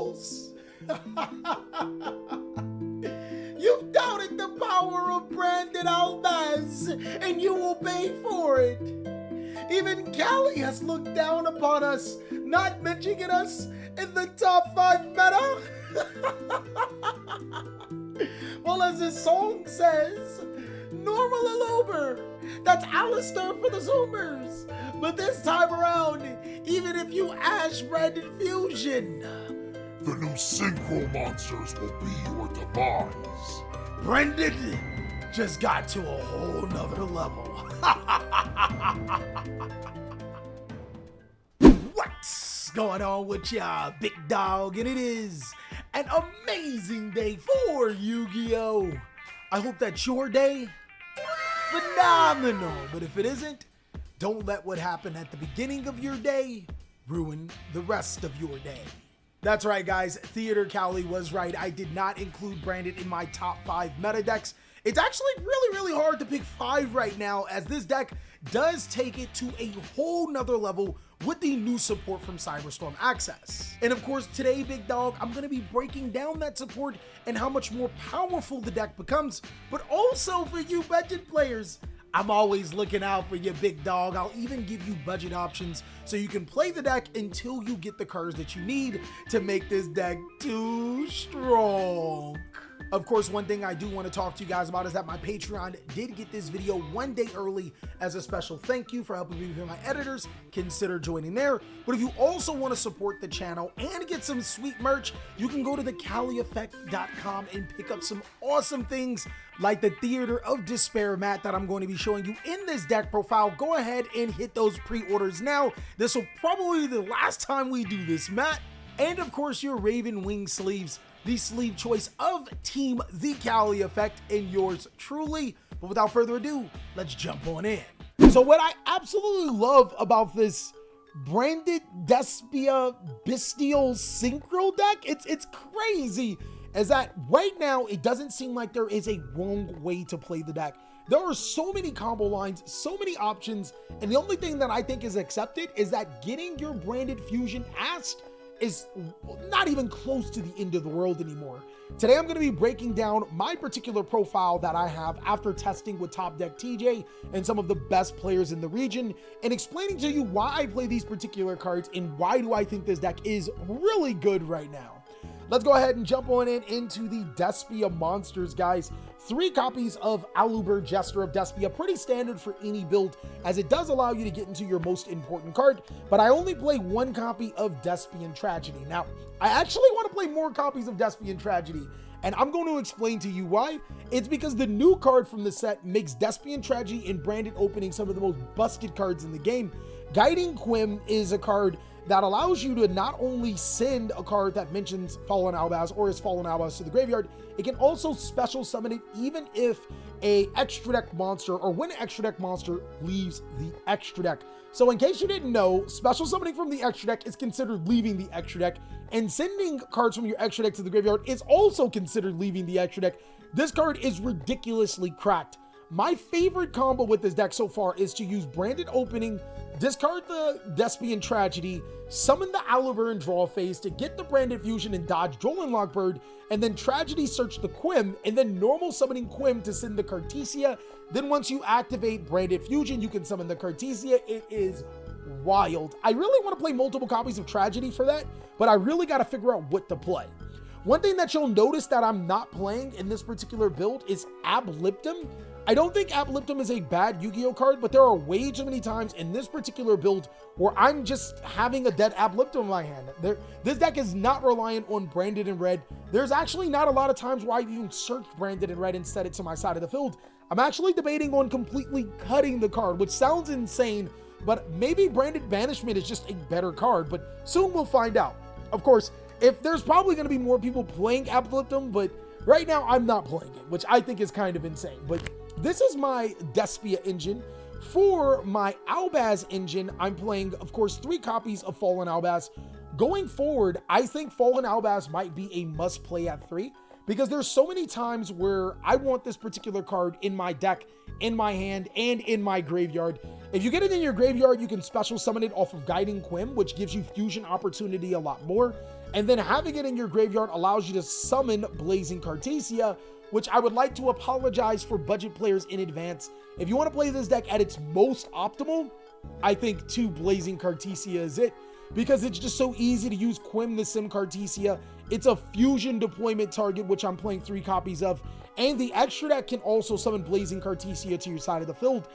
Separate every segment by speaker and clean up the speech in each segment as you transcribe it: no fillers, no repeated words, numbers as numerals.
Speaker 1: fools! You've doubted the power of Branded Albaz, and you will pay for it. Even Cali has looked down upon us, not mentioning us in the top 5 meta. Well, as the song says, normal Alober. That's Alistair for the Zoomers. But this time around, even if you Ash Branded Fusion,
Speaker 2: the new synchro monsters will be your demise.
Speaker 1: Branded just got to a whole nother level. What's going on with ya, big dog? And it is an amazing day for Yu-Gi-Oh! I hope that's your day phenomenal. But if it isn't, don't let what happened at the beginning of your day ruin the rest of your day. That's right, guys. Theater Cali was right. I did not include Branded in my top 5 meta decks. It's actually really hard to pick 5 right now, as this deck does take it to a whole nother level with the new support from Cyberstorm Access. And of course, today, big dog, I'm going to be breaking down that support and how much more powerful the deck becomes, but also for you budget players, I'm always looking out for you, big dog. I'll even give you budget options so you can play the deck until you get the cards that you need to make this deck too strong. Of course, one thing I do want to talk to you guys about is that my Patreon did get this video 1 day early as a special thank you for helping me with my editors. Consider joining there. But if you also want to support the channel and get some sweet merch, you can go to TheCaliEffect.com and pick up some awesome things like the Theater of Despair mat that I'm going to be showing you in this deck profile. Go ahead and hit those pre-orders now. This will probably be the last time we do this mat. And of course, your Raven Wing sleeves, the sleeve choice of Team TheCaliEffect and yours truly. But without further ado, let's jump on in. So what I absolutely love about this Branded Despia Bestial Synchro deck, it's crazy, is that right now it doesn't seem like there is a wrong way to play the deck. There are so many combo lines, so many options, and the only thing that I think is accepted is that getting your Branded Fusion asked is not even close to the end of the world anymore. Today I'm going to be breaking down my particular profile that I have after testing with Top Deck TJ and some of the best players in the region, and explaining to you why I play these particular cards and why do I think this deck is really good right now. Let's go ahead and jump on into the Despia monsters, guys. 3 copies of Aluber, Jester of Despia, pretty standard for any build, as it does allow you to get into your most important card, but I only play 1 copy of Despian Tragedy. Now, I actually want to play more copies of Despian Tragedy, and I'm going to explain to you why. It's because the new card from the set makes Despian Tragedy and Branded Opening some of the most busted cards in the game. Guiding Quim is a card that allows you to not only send a card that mentions Fallen Albaz or is Fallen Albaz to the graveyard, it can also special summon it even if a extra deck monster, or when an extra deck monster leaves the extra deck. So in case you didn't know, special summoning from the extra deck is considered leaving the extra deck, and sending cards from your extra deck to the graveyard is also considered leaving the extra deck. This card is ridiculously cracked. My favorite combo with this deck so far is to use Branded Opening, discard the Despian Tragedy, summon the Aluber and draw phase to get the Branded Fusion and dodge Drolan Lockbird, and then Tragedy search the Quim, and then normal summoning Quim to send the Cartesia. Then once you activate Branded Fusion, you can summon the Cartesia. It is wild. I really want to play multiple copies of Tragedy for that, but I really got to figure out what to play. One thing that you'll notice that I'm not playing in this particular build is Abliptum. I don't think Abliptum is a bad Yu-Gi-Oh card, but there are way too many times in this particular build where I'm just having a dead Abliptum in my hand. This deck is not reliant on Branded in red. There's actually not a lot of times where I've even searched Branded in red and set it to my side of the field. I'm actually debating on completely cutting the card, which sounds insane, but maybe Branded Banishment is just a better card, but soon we'll find out. Of course, if there's probably going to be more people playing Abliptum, but right now I'm not playing it, which I think is kind of insane. But this is my Despia engine. For my Albaz engine, I'm playing, of course, 3 copies of Fallen Albaz. Going forward, I think Fallen Albaz might be a must play at 3, because there's so many times where I want this particular card in my deck, in my hand, and in my graveyard. If you get it in your graveyard, you can special summon it off of Guiding Quim, which gives you fusion opportunity a lot more. And then having it in your graveyard allows you to summon Blazing Cartesia, which I would like to apologize for budget players in advance. If you want to play this deck at its most optimal, I think 2 Blazing Cartesia is it, because it's just so easy to use Quim the Sim Cartesia. It's a fusion deployment target, which I'm playing 3 copies of, and the extra deck can also summon Blazing Cartesia to your side of the field.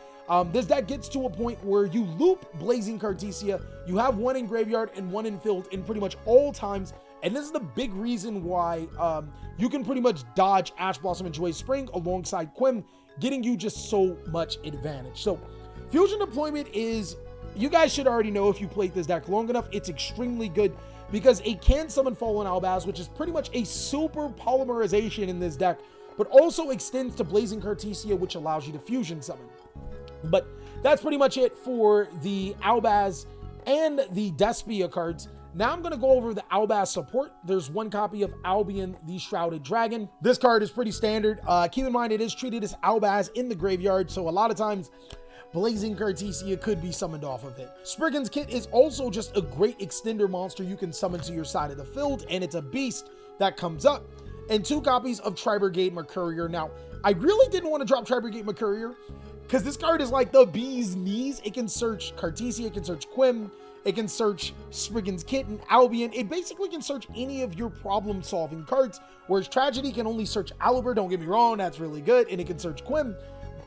Speaker 1: This deck gets to a point where you loop Blazing Cartesia, you have 1 in graveyard and 1 in field in pretty much all times, and this is the big reason why you can pretty much dodge Ash Blossom and Joyous Spring alongside Quim, getting you just so much advantage. So fusion deployment is, you guys should already know if you played this deck long enough, it's extremely good because it can summon Fallen Albaz, which is pretty much a super polymerization in this deck, but also extends to Blazing Cartesia, which allows you to fusion summon. But that's pretty much it for the Albaz and the Despia cards. Now I'm going to go over the Albaz support. There's 1 copy of Albion, the Shrouded Dragon. This card is pretty standard. Keep in mind, it is treated as Albaz in the graveyard, so a lot of times Blazing Cartesia could be summoned off of it. Spriggan's Kit is also just a great extender monster you can summon to your side of the field, and it's a beast that comes up. And 2 copies of Tri-Brigade Mercourier. Now, I really didn't want to drop Tri-Brigade Mercourier because this card is like the bee's knees. It can search Cartesia, it can search Quim, it can search Spriggan's Kit and Albion. It basically can search any of your problem-solving cards, whereas Tragedy can only search Aliber. Don't get me wrong, that's really good, and it can search Quim.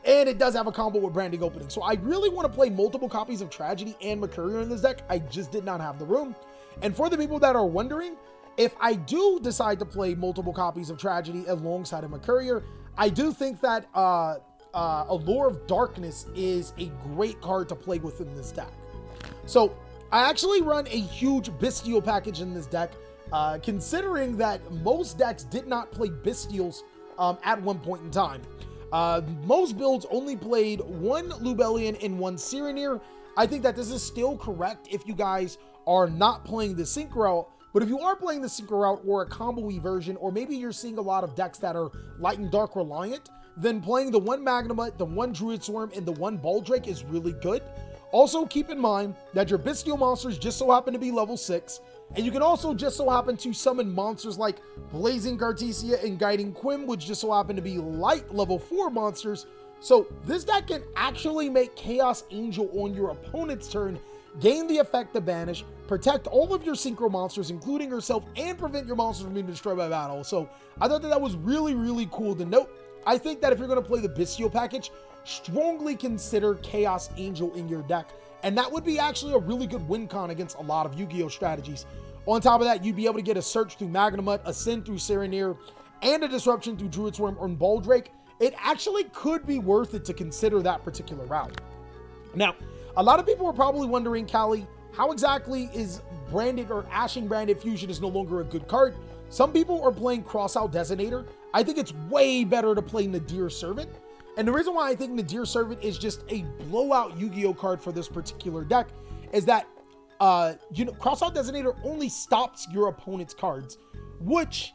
Speaker 1: And it does have a combo with Branding Opening. So I really want to play multiple copies of Tragedy and Mercourier in this deck. I just did not have the room. And for the people that are wondering, if I do decide to play multiple copies of Tragedy alongside of Mercourier, I do think that Allure of Darkness is a great card to play within this deck. So I actually run a huge Bestial package in this deck, considering that most decks did not play Bestials at one point in time. Most builds only played 1 Lubellion and 1 Cyreneer. I think that this is still correct if you guys are not playing the Sync route, but if you are playing the Sync route or a combo-y version, or maybe you're seeing a lot of decks that are Light and Dark reliant, then playing the 1 Magnemite, the 1 Druid Swarm, and the 1 Baldrake is really good. Also, keep in mind that your Bestial monsters just so happen to be level 6, and you can also just so happen to summon monsters like Blazing Cartesia and Guiding Quim, which just so happen to be light level 4 monsters. So this deck can actually make Chaos Angel on your opponent's turn, gain the effect to banish, protect all of your synchro monsters, including yourself, and prevent your monsters from being destroyed by battle. So I thought that was really, really cool to note. I think that if you're going to play the Bestial package, strongly consider Chaos Angel in your deck, and that would be actually a really good win con against a lot of Yu-Gi-Oh strategies. On top of that, you'd be able to get a search through Magnemite, a Sin through Cyreneer, and a disruption through Druid Swarm or Baldrake. It actually could be worth it to consider that particular route. Now, a lot of people are probably wondering, Cali, how exactly is branded or Ashing branded fusion is no longer a good card? Some people are playing Crossout Designator. I think it's way better to play Nadir Servant. And the reason why I think Nadir Servant is just a blowout Yu-Gi-Oh card for this particular deck is that, Crossout Designator only stops your opponent's cards, which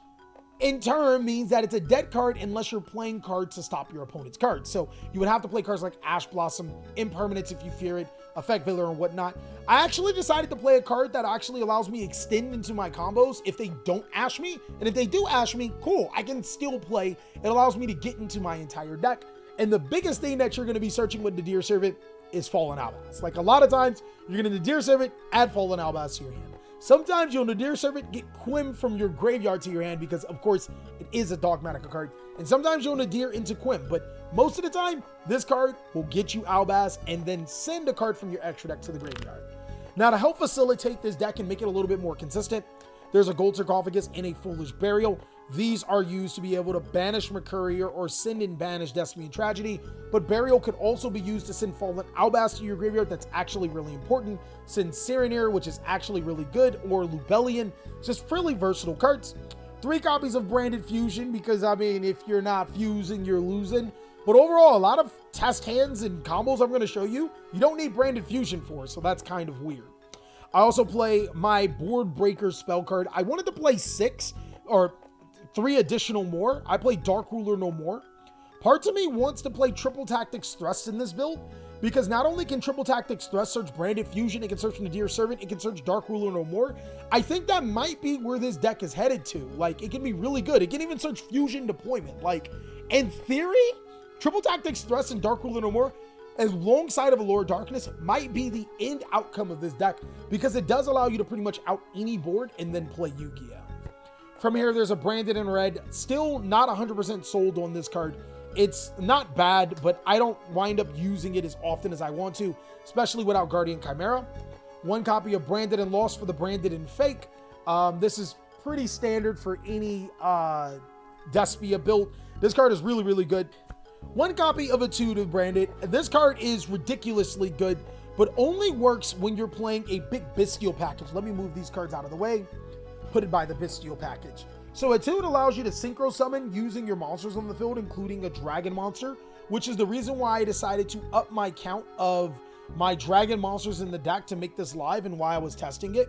Speaker 1: in turn means that it's a dead card unless you're playing cards to stop your opponent's cards. So you would have to play cards like Ash Blossom, Impermanence if you fear it, Effect Veiler and whatnot. I actually decided to play a card that actually allows me to extend into my combos if they don't Ash me. And if they do Ash me, cool, I can still play. It allows me to get into my entire deck. And the biggest thing that you're going to be searching with Nadir Servant is Fallen Albaz. Like a lot of times, you're going to Nadir Servant, add Fallen Albaz to your hand. Sometimes you'll Nadir Servant, get Quim from your graveyard to your hand because, of course, it is a Dogmatica card. And sometimes you'll Nadir into Quim, but most of the time, this card will get you Albaz and then send a card from your extra deck to the graveyard. Now, to help facilitate this deck and make it a little bit more consistent, there's a Gold Sarcophagus and a Foolish Burial. These are used to be able to banish Mercourier or send and banish Destiny and Tragedy, but Burial could also be used to send Fallen Albaz to your graveyard. That's actually really important. Send Cyreneer, which is actually really good, or Lubellion. Just really versatile cards. 3 copies of Branded Fusion, because, I mean, if you're not fusing, you're losing. But overall, a lot of test hands and combos I'm going to show you, you don't need Branded Fusion for, so that's kind of weird. I also play my Board Breaker spell card. I wanted to play 6, or 3 additional more. I play Dark Ruler no more. Parts of me wants to play Triple Tactics Thrust in this build, because not only can Triple Tactics Thrust search Branded Fusion, it can search Nadir Servant, it can search Dark Ruler no more. I think that might be where this deck is headed to. Like, it can be really good. It can even search Fusion Deployment. Like, in theory, Triple Tactics Thrust and Dark Ruler no more, alongside of Allure Darkness, might be the end outcome of this deck, because it does allow you to pretty much out any board and then play Yu-Gi-Oh! From here, there's a Branded in red. Still not 100% sold on this card. It's not bad, but I don't wind up using it as often as I want to, especially without Guardian Chimera. One copy of Branded and Lost for the Branded and Fake. This is pretty standard for any Despia build. This card is really, really good. One copy of Etude Branded. This card is ridiculously good, but only works when you're playing a big Bestial package. Let me move these cards out of the way. Put it by the Bestial package. So Etude allows you to synchro summon using your monsters on the field, including a dragon monster, which is the reason why I decided to up my count of my dragon monsters in the deck to make this live and why I was testing it.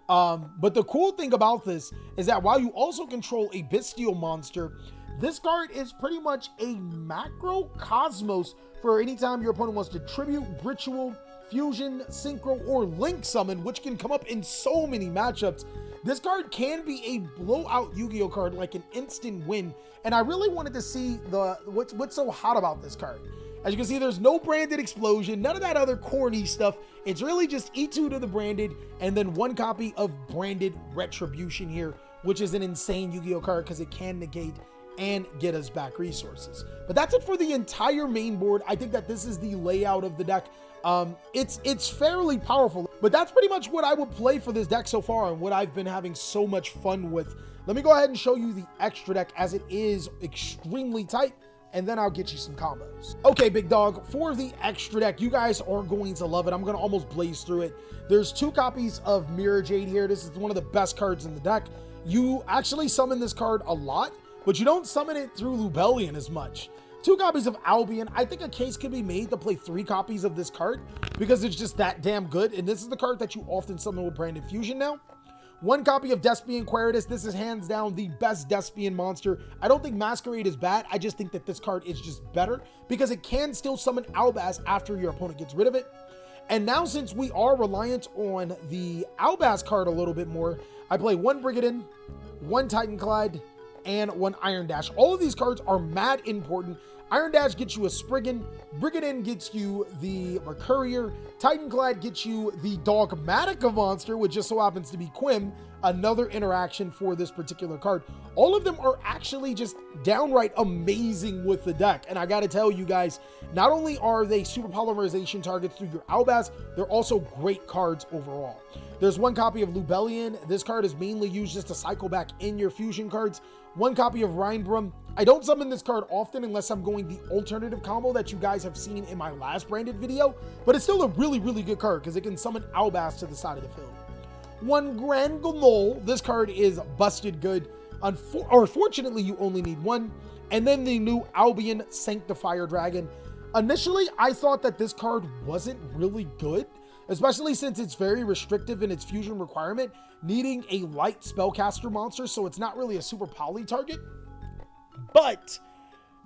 Speaker 1: But the cool thing about this is that while you also control a Bestial monster, this card is pretty much a macrocosmos for any time your opponent wants to tribute, ritual, fusion, synchro, or link summon, which can come up in so many matchups. This card can be a blowout Yu-Gi-Oh card, like an instant win. And I really wanted to see what's so hot about this card. As you can see, there's no Branded Explosion, none of that other corny stuff. It's really just E2 to the Branded, and then one copy of Branded Retribution here, which is an insane Yu-Gi-Oh card because it can negate and get us back resources. But that's it for the entire main board. I think that this is the layout of the deck. It's fairly powerful, but that's pretty much what I would play for this deck so far and what I've been having so much fun with. Let me go ahead and show you the extra deck, as it is extremely tight, and then I'll get you some combos. Okay, big dog, for the extra deck, you guys are going to love it. I'm going to almost blaze through it. There's two copies of Mirror Jade here. This is one of the best cards in the deck. You actually summon this card a lot, but you don't summon it through Lubellion as much. Two copies of Albion. I think a case could be made to play 3 copies of this card because it's just that damn good. And this is the card that you often summon with Branded Fusion now. One copy of Despian Queritus. This is hands down the best Despian monster. I don't think Masquerade is bad. I just think that this card is just better because it can still summon Albaz after your opponent gets rid of it. And now, since we are reliant on the Albaz card a little bit more, I play one Brigadin, one Titanclad, and one Iron Dash. All of these cards are mad important. Iron Dash gets you a Spriggan, Brigadin gets you the Mercurier, Titanclad gets you the Dogmatica monster, which just so happens to be Quim, another interaction for this particular card. All of them are actually just downright amazing with the deck. And I gotta tell you guys, not only are they super polymerization targets through your Albaz, they're also great cards overall. There's one copy of Lubellion. This card is mainly used just to cycle back in your fusion cards. One copy of Reinbrum. I don't summon this card often unless I'm going the alternative combo that you guys have seen in my last Branded video, but it's still a really, really good card because it can summon Albaz to the side of the field. One Grand Gnol. This card is busted good. Unfortunately, you only need one. And then the new Albion Sanctifier Dragon. Initially, I thought that this card wasn't really good, especially since it's very restrictive in its fusion requirement, needing a light spellcaster monster, so it's not really a super poly target. But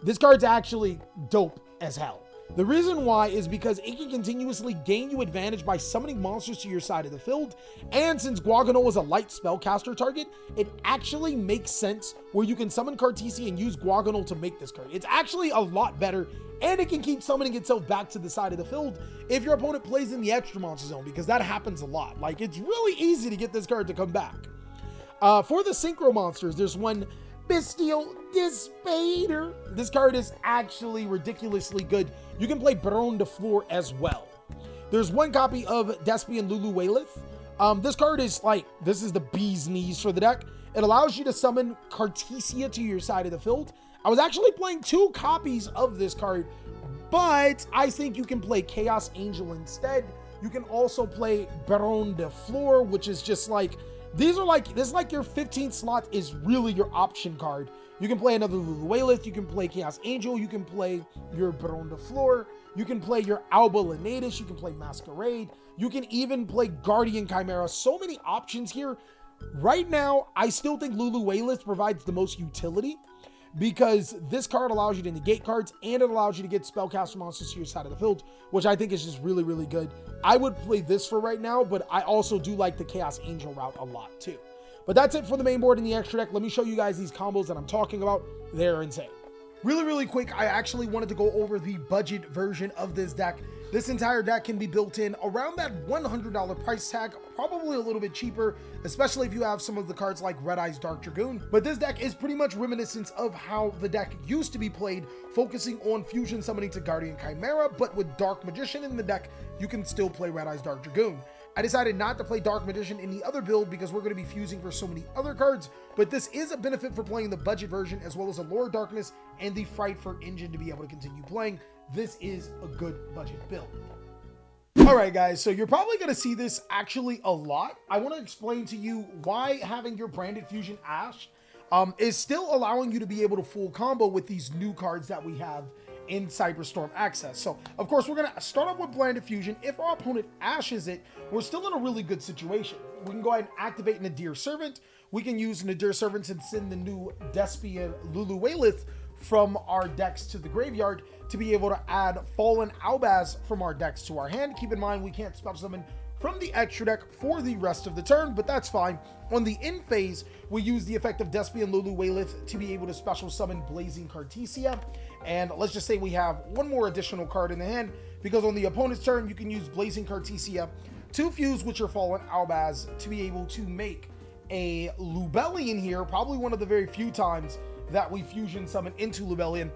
Speaker 1: this card's actually dope as hell. The reason why is because it can continuously gain you advantage by summoning monsters to your side of the field, and since Guagnol is a light spellcaster target, it actually makes sense where you can summon Cartesia and use Guagnol to make this card. It's actually a lot better, and it can keep summoning itself back to the side of the field if your opponent plays in the extra monster zone, because that happens a lot. Like, it's really easy to get this card to come back. For the synchro monsters, there's one Bestial Despater. This card is actually ridiculously good. You can play Baron de Fleur as well. There's one copy of Despian Lulu Waylith. This card is like, this is the bee's knees for the deck. It allows you to summon Cartesia to your side of the field. I was actually playing 2 copies of this card, but I think you can play Chaos Angel instead. You can also play Baron de Fleur, which is just like, this is like your 15th slot is really your option card. You can play another Lulu Waylith, you can play Chaos Angel, you can play your Baron de Fleur, you can play your Alba Lenatus, you can play Masquerade, you can even play Guardian Chimera. So many options here. Right now, I still think Lulu Waylith provides the most utility because this card allows you to negate cards and it allows you to get spellcaster monsters to your side of the field, which I think is just really, really good. I would play this for right now, but I also do like the Chaos Angel route a lot too. But that's it for the main board and the extra deck. Let me show you guys these combos that I'm talking about. They're insane. Really, really quick, I actually wanted to go over the budget version of this deck. This entire deck can be built in around that $100 price tag, probably a little bit cheaper, especially if you have some of the cards like Red Eye's Dark Dragoon. But this deck is pretty much reminiscent of how the deck used to be played, focusing on fusion summoning to Guardian Chimera, but with Dark Magician in the deck, you can still play Red Eye's Dark Dragoon. I decided not to play Dark Magician in the other build because we're going to be fusing for so many other cards, but this is a benefit for playing the budget version as well as a Lore of Darkness and the Fright for Engine to be able to continue playing. This is a good budget build. All right, guys, so you're probably going to see this actually a lot. I want to explain to you why having your branded fusion Ash is still allowing you to be able to full combo with these new cards that we have in Cyberstorm Access. So, of course, we're going to start off with Branded Fusion. If our opponent ashes it, we're still in a really good situation. We can go ahead and activate Nadir Servant. We can use Nadir Servant and send the new Despia Lulu Waylith from our decks to the graveyard to be able to add Fallen Albaz from our decks to our hand. Keep in mind, we can't special summon from the extra deck for the rest of the turn, but that's fine. On the end phase, we use the effect of Despia and Lulu Waylith to be able to special summon Blazing Cartesia. And let's just say we have one more additional card in the hand, because on the opponent's turn, you can use Blazing Cartesia to fuse with your Fallen Albaz to be able to make a Lubellion here, probably one of the very few times that we fusion summon into Lubellion.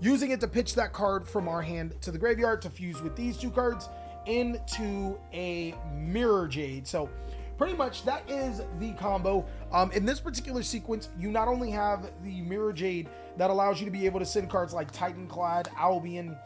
Speaker 1: Using it to pitch that card from our hand to the graveyard to fuse with these two cards into a Mirror Jade. So pretty much that is the combo. In this particular sequence, you not only have the Mirror Jade that allows you to be able to send cards like Titanclad, Albion,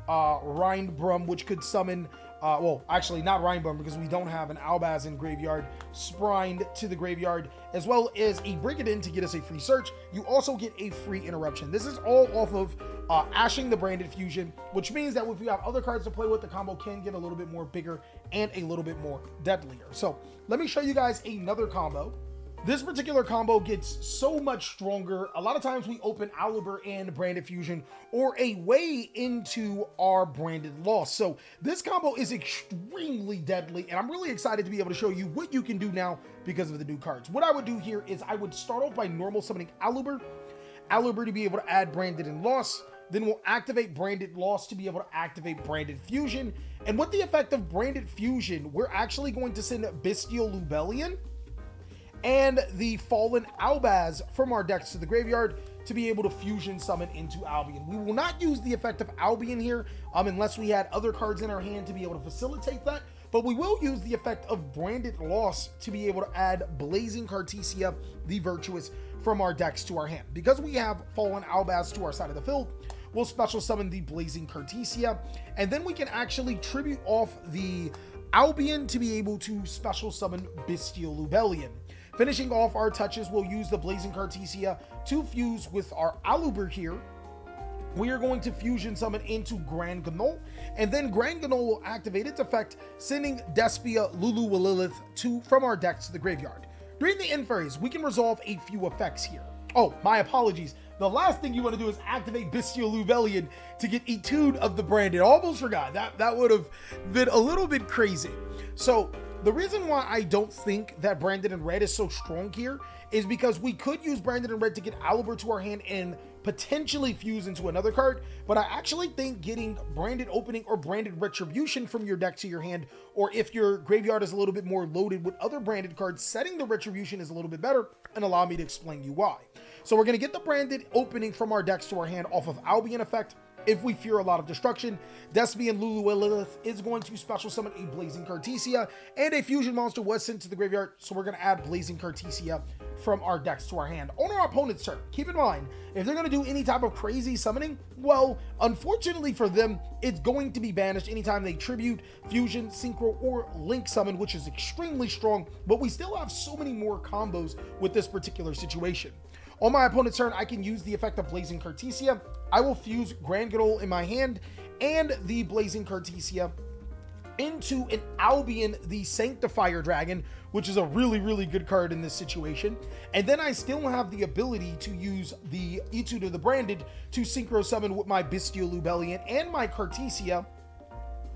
Speaker 1: Rindbrum, which could summon, well, actually not Rindbrum because we don't have an Albaz in graveyard, Sprined to the graveyard, as well as a Brigadin to get us a free search. You also get a free interruption. This is all off of ashing the Branded Fusion, which means that if you have other cards to play with, the combo can get a little bit more bigger and a little bit more deadlier. So let me show you guys another combo. This particular combo gets so much stronger. A lot of times we open Aluber and Branded Fusion or a way into our Branded Loss. So this combo is extremely deadly, and I'm really excited to be able to show you what you can do now because of the new cards. What I would do here is I would start off by normal summoning Aluber to be able to add Branded and Loss. Then we'll activate Branded Loss to be able to activate Branded Fusion. And with the effect of Branded Fusion, we're actually going to send Bestial Lubellion and the Fallen Albaz from our decks to the graveyard to be able to fusion summon into Albion. We will not use the effect of Albion here unless we had other cards in our hand to be able to facilitate that, but we will use the effect of Branded Loss to be able to add Blazing Cartesia, the Virtuous, from our decks to our hand. Because we have Fallen Albaz to our side of the field, we'll special summon the Blazing Cartesia, and then we can actually tribute off the Albion to be able to special summon Bestial Lubellion. Finishing off our touches, we'll use the Blazing Cartesia to fuse with our Aluber here. We are going to fusion summon into Grand Gnol, and then Grand Gnol will activate its effect, sending Despia Lulu Waylith from our decks to the graveyard. During the end phase, we can resolve a few effects here. Oh, my apologies. The last thing you want to do is activate Bestial Lubellion to get Etude of the Branded. Almost forgot. That would have been a little bit crazy. So the reason why I don't think that Branded in Red is so strong here is because we could use Branded in Red to get Aluber to our hand and potentially fuse into another card, but I actually think getting Branded Opening or Branded Retribution from your deck to your hand, or if your graveyard is a little bit more loaded with other branded cards, setting the Retribution is a little bit better, and allow me to explain you why. So we're going to get the Branded Opening from our decks to our hand off of Albion effect. If we fear a lot of destruction, Despia and Lulu Waylith is going to special summon a Blazing Cartesia, and a fusion monster was sent to the graveyard, so we're going to add Blazing Cartesia from our decks to our hand on our opponent's turn. Keep in mind, if they're going to do any type of crazy summoning, well, unfortunately for them, it's going to be banished anytime they tribute, fusion, synchro, or link summon, which is extremely strong, but we still have so many more combos with this particular situation. On my opponent's turn, I can use the effect of Blazing Cartesia. I will fuse Grand Gadol in my hand and the Blazing Cartesia into an Albion, the Sanctifier Dragon, which is a really, really good card in this situation. And then I still have the ability to use the Etude of the Branded to synchro summon with my Bestial Lubellion and my Cartesia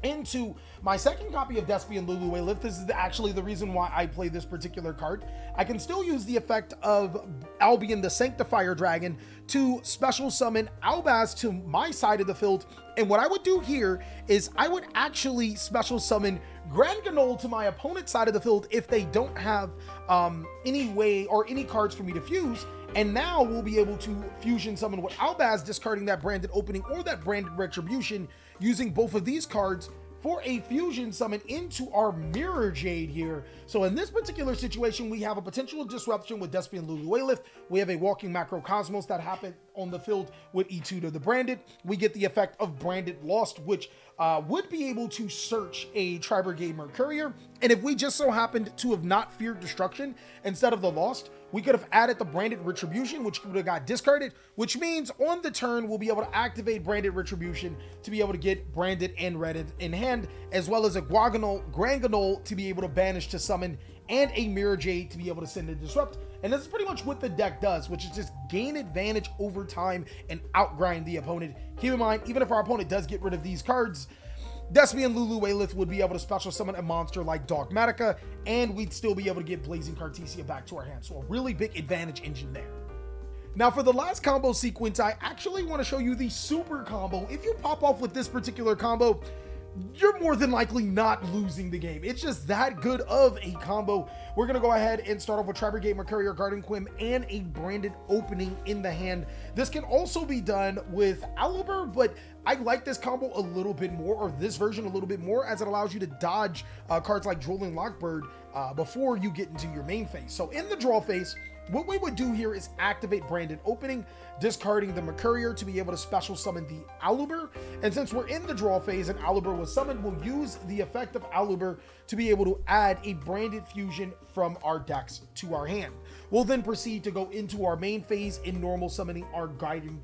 Speaker 1: into my second copy of Despia and Lulu Waylith. This is actually the reason why I play this particular card. I can still use the effect of Albion the Sanctifier Dragon to special summon Albaz to my side of the field. And what I would do here is I would actually special summon Grand Gadol to my opponent's side of the field if they don't have any way or any cards for me to fuse. And now we'll be able to fusion summon with Albaz, discarding that Branded Opening or that Branded Retribution, using both of these cards for a fusion summon into our Mirror Jade here. So in this particular situation, we have a potential disruption with Despia and Lulu Waylith. We have a walking Macrocosmos that happened on the field with Etude of the Branded. We get the effect of Branded Lost, which would be able to search a Tri-Brigade Mercurier. And if we just so happened to have not feared destruction instead of the Lost, we could have added the Branded Retribution, which would have got discarded, which means on the turn, we'll be able to activate Branded Retribution to be able to get Branded and Redded in hand, as well as a Grand Gadol to be able to banish to summon, and a Mirror Jade to be able to send a Disrupt. And this is pretty much what the deck does, which is just gain advantage over time and outgrind the opponent. Keep in mind, even if our opponent does get rid of these cards, Despia and Lulu Waylith would be able to special summon a monster like Dogmatica, and we'd still be able to get Blazing Cartesia back to our hand. So a really big advantage engine there. Now for the last combo sequence, I actually want to show you the super combo. If you pop off with this particular combo, you're more than likely not losing the game. It's just that good of a combo. We're going to go ahead and start off with Tri-Brigade Mercurier, Garden Quim, and a Branded Opening in the hand. This can also be done with Aluber, but I like this combo a little bit more, or this version a little bit more, as it allows you to dodge cards like Drooling Lockbird before you get into your main phase. So in the draw phase, what we would do here is activate Branded Opening, discarding the Mercurier to be able to special summon the Aluber. And since we're in the draw phase and Aluber was summoned, we'll use the effect of Aluber to be able to add a Branded Fusion from our decks to our hand. We'll then proceed to go into our main phase in normal summoning our Guiding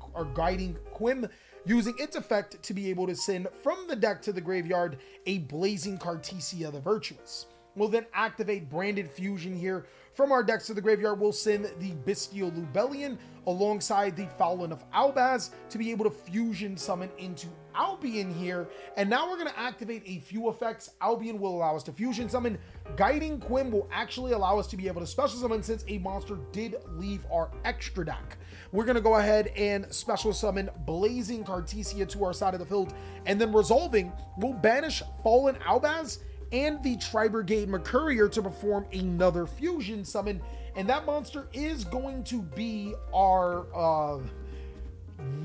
Speaker 1: Quim, using its effect to be able to send from the deck to the graveyard a Blazing Cartesia the Virtuous. We'll then activate Branded Fusion here. From our decks to the graveyard, we'll send the Bestial Lubellion alongside the Fowlin of Albaz to be able to fusion summon into Albion here. And now we're going to activate a few effects. Albion will allow us to fusion summon. Guiding Quim will actually allow us to be able to special summon since a monster did leave our extra deck. We're going to go ahead and special summon Blazing Cartesia to our side of the field. And then resolving, we'll banish Fallen Albaz and the Tri-Brigade Mercurier to perform another fusion summon, and that monster is going to be our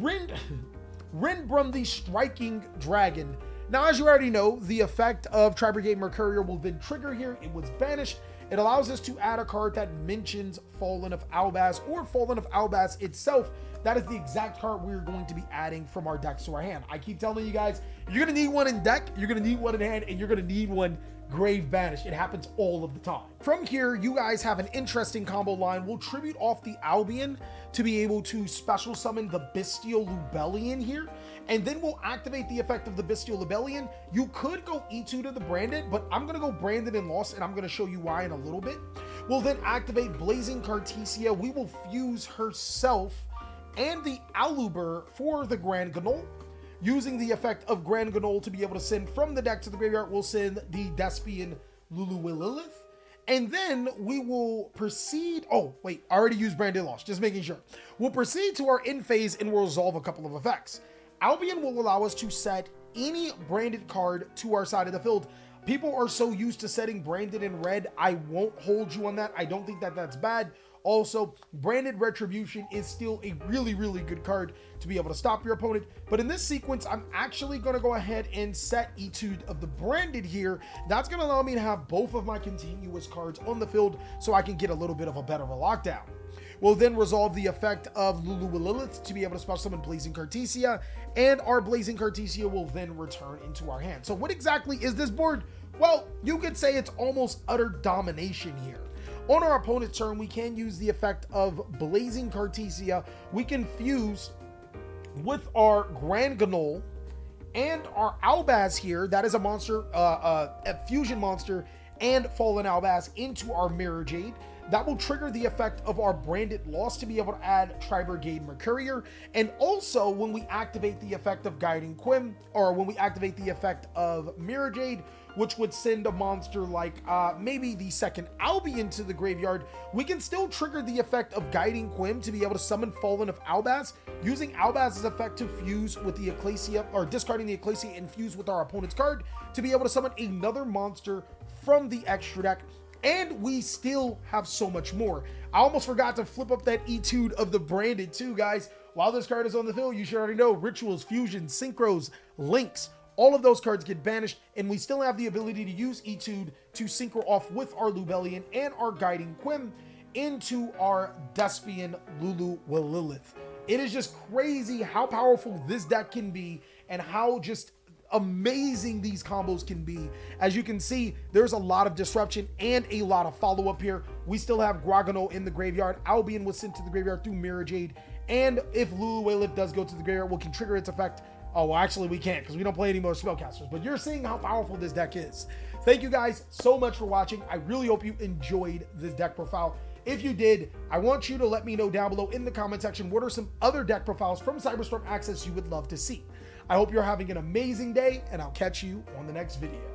Speaker 1: Rindbrum the Striking Dragon. Now, as you already know, the effect of Tri-Brigade Mercurier will then trigger here. It was banished. It allows us to add a card that mentions Fallen of Albaz or Fallen of Albaz itself. That is the exact card we're going to be adding from our decks to our hand. I keep telling you guys, you're going to need one in deck, you're going to need one in hand, and you're going to need one grave banished. It happens all of the time. From here, you guys have an interesting combo line. We'll tribute off the Albion to be able to special summon the Bestial Lubellion here, and then we'll activate the effect of the Bestial Lubellion. You could go Etude of the Branded, but I'm going to go Branded and Lost, and I'm going to show you why in a little bit. We'll then activate Blazing Cartesia. We will fuse herself and the Aluber for the Grand Gadol. Using the effect of Grand Gadol to be able to send from the deck to the graveyard, we'll send the Despian Lulu Waylith. And then we will proceed. Oh, wait, I already used Branded Lost, just making sure. We'll proceed to our end phase and we'll resolve a couple of effects. Albion will allow us to set any branded card to our side of the field. People are so used to setting branded in red, I won't hold you on that. I don't think that that's bad. Also, Branded Retribution is still a really, really good card to be able to stop your opponent. But in this sequence, I'm actually going to go ahead and set Etude of the Branded here. That's going to allow me to have both of my continuous cards on the field so I can get a little bit of a better of a lockdown. We'll then resolve the effect of Lulu Lilith to be able to special summon Blazing Cartesia, and our Blazing Cartesia will then return into our hand. So what exactly is this board? Well, you could say it's almost utter domination here. On our opponent's turn, we can use the effect of Blazing Cartesia. We can fuse with our Grand Ganol and our Albaz here. That is a monster, a fusion monster, and Fallen Albaz into our Mirror Jade. That will trigger the effect of our Branded Loss to be able to add Tri-Brigade Mercurier. And also, when we activate the effect of Guiding Quim, or when we activate the effect of Mirror Jade, which would send a monster like maybe the second Albion to the graveyard, we can still trigger the effect of Guiding Quim to be able to summon Fallen of Albaz, using Albaz's effect to fuse with the Ecclesia, or discarding the Ecclesia and fuse with our opponent's card to be able to summon another monster from the extra deck. And we still have so much more. I almost forgot to flip up that Etude of the Branded too, guys. While this card is on the field, you should already know Rituals, Fusions, Synchros, Links, all of those cards get banished, and we still have the ability to use Etude to synchro off with our Lubellion and our Guiding Quim into our Despian Lulu Lilith. It is just crazy how powerful this deck can be and how just amazing these combos can be. As you can see, there's a lot of disruption and a lot of follow-up here. We still have Guagano in the graveyard. Albion was sent to the graveyard through Mirror Jade, and if Lulu Lilith does go to the graveyard, we can trigger its effect. Oh, well, actually we can't because we don't play any more spellcasters, but you're seeing how powerful this deck is. Thank you guys so much for watching. I really hope you enjoyed this deck profile. If you did, I want you to let me know down below in the comment section what are some other deck profiles from Cyberstorm Access you would love to see. I hope you're having an amazing day, and I'll catch you on the next video.